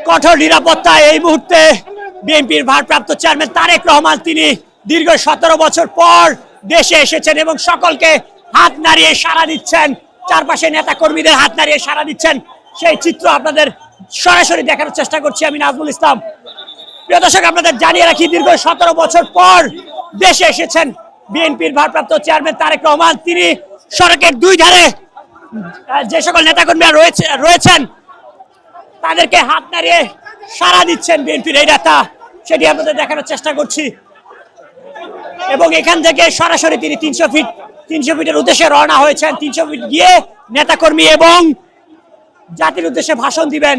কঠোর নিরাপত্তায় এই মুহূর্তে বিএনপির ভারপ্রাপ্ত চেয়ারম্যান তারেক রহমান তিনি দীর্ঘ 17 বছর পর দেশে এসেছেন এবং সকলকে হাত নাড়িয়ে সাড়া দিচ্ছেন, চারপাশে নেতা কর্মীদের হাত নাড়িয়ে সাড়া দিচ্ছেন, সেই চিত্র আপনাদের সরাসরি দেখানোর চেষ্টা করছি আমি নাজমুল ইসলাম। প্রিয় দর্শক, আপনাদের জানিয়ে রাখি দীর্ঘ 17 বছর পর দেশে এসেছেন বিএনপির ভারপ্রাপ্ত চেয়ারম্যান তারেক রহমান। তিনি সড়কের দুই ধারে যে সকল নেতাকর্মীরা রয়েছেন তাদেরকে হাত নাড়িয়ে সাড়া দিচ্ছেন বিএনপির এই নেতা, সেটি আপনাদের দেখানোর চেষ্টা করছি। এবং এখান থেকে সরাসরি তিনি 300 ফিটের উদ্দেশ্যে রওনা হয়েছেন। 300 ফিট গিয়ে নেতাকর্মী এবং জাতির উদ্দেশ্যে ভাষণ দিবেন।